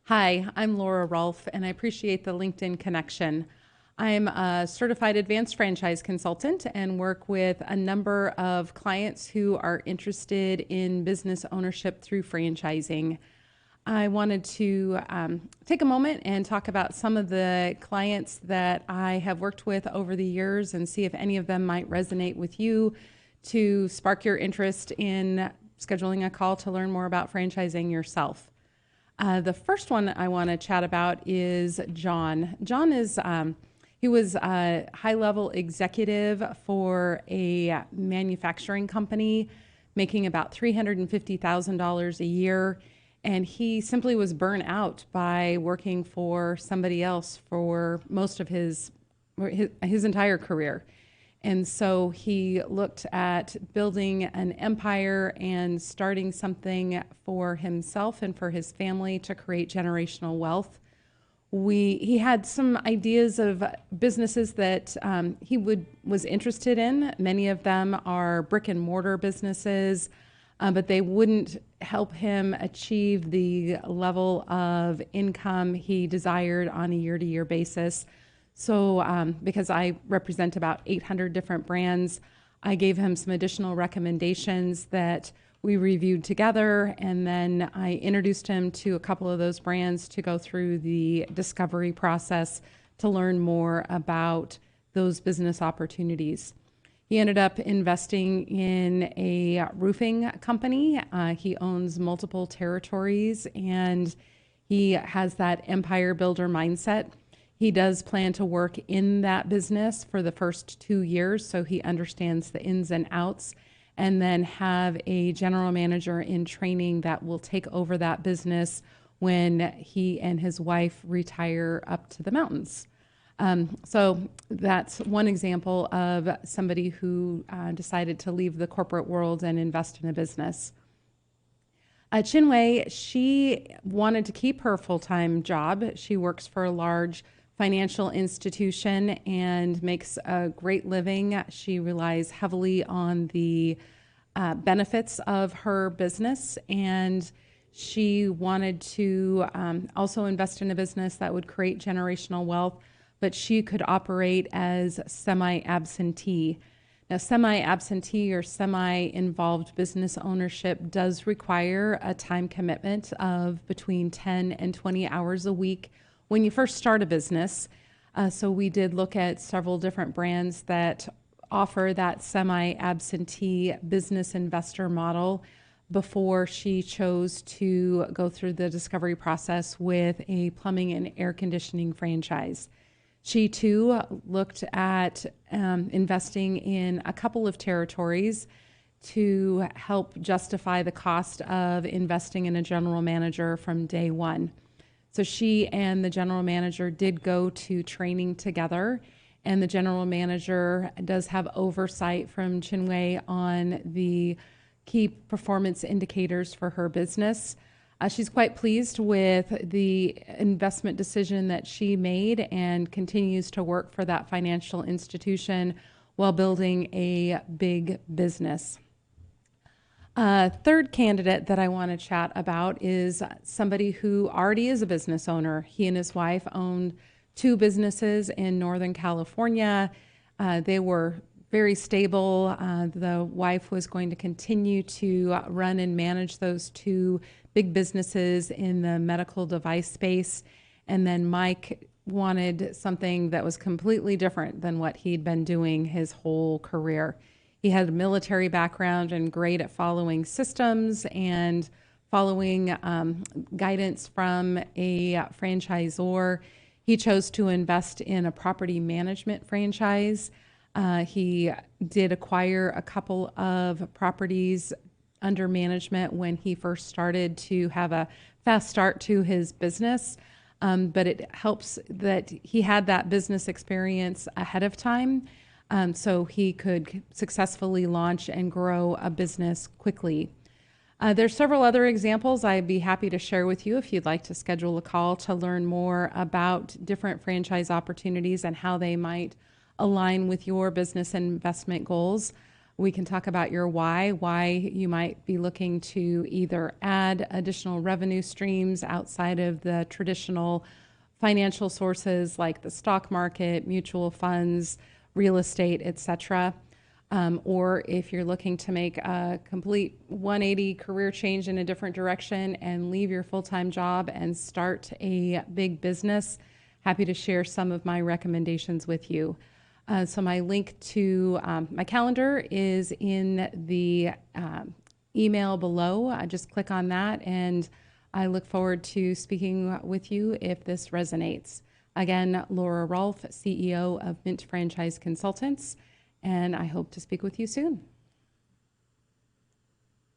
Hi, I'm Laura Rolfe, and I appreciate the LinkedIn connection. I'm a certified advanced franchise consultant and work with a number of clients who are interested in business ownership through franchising. I wanted to take a moment and talk about some of the clients that I have worked with over the years and see if any of them might resonate with you to spark your interest in scheduling a call to learn more about franchising yourself. The first one I want to chat about is John. John is he was a high-level executive for a manufacturing company, making about $350,000 a year, and he simply was burnt out by working for somebody else for most of his entire career. And so he looked at building an empire and starting something for himself and for his family to create generational wealth. He had some ideas of businesses that he was interested in. Many of them are brick and mortar businesses, but they wouldn't help him achieve the level of income he desired on a year-to-year basis. So because I represent about 800 different brands, I gave him some additional recommendations that we reviewed together, and then I introduced him to a couple of those brands to go through the discovery process to learn more about those business opportunities. He ended up investing in a roofing company. He owns multiple territories, and he has that empire builder mindset. He does plan to work in that business for the first 2 years, so he understands the ins and outs, and then have a general manager in training that will take over that business when he and his wife retire up to the mountains. So that's one example of somebody who decided to leave the corporate world and invest in a business. Chinwei, she wanted to keep her full-time job. She works for a large financial institution and makes a great living. She relies heavily on the benefits of her business, and she wanted to also invest in a business that would create generational wealth, but she could operate as semi-absentee. Now, semi-absentee or semi-involved business ownership does require a time commitment of between 10 and 20 hours a week when you first start a business. So we did look at several different brands that offer that semi-absentee business investor model before she chose to go through the discovery process with a plumbing and air conditioning franchise. She too looked at investing in a couple of territories to help justify the cost of investing in a general manager from day one. So she and the general manager did go to training together, and the general manager does have oversight from Chinwei on the key performance indicators for her business. She's quite pleased with the investment decision that she made and continues to work for that financial institution while building a big business. Third candidate that I want to chat about is somebody who already is a business owner. He and his wife owned 2 businesses in Northern California. They were very stable. The wife was going to continue to run and manage those 2 big businesses in the medical device space. And then Mike wanted something that was completely different than what he'd been doing his whole career. He had a military background and great at following systems and following guidance from a franchisor. He chose to invest in a property management franchise. He did acquire a couple of properties under management when he first started to have a fast start to his business. But it helps that he had that business experience ahead of time. So he could successfully launch and grow a business quickly. There's several other examples I'd be happy to share with you if you'd like to schedule a call to learn more about different franchise opportunities and how they might align with your business and investment goals. We can talk about your why you might be looking to either add additional revenue streams outside of the traditional financial sources like the stock market, mutual funds, real estate, etc. Or if you're looking to make a complete 180 career change in a different direction and leave your full-time job and start a big business, happy to share some of my recommendations with you. So my link to my calendar is in the email below. Just click on that, and I look forward to speaking with you if this resonates. Again, Laura Rolfe, CEO of Mint Franchise Consultants, and I hope to speak with you soon.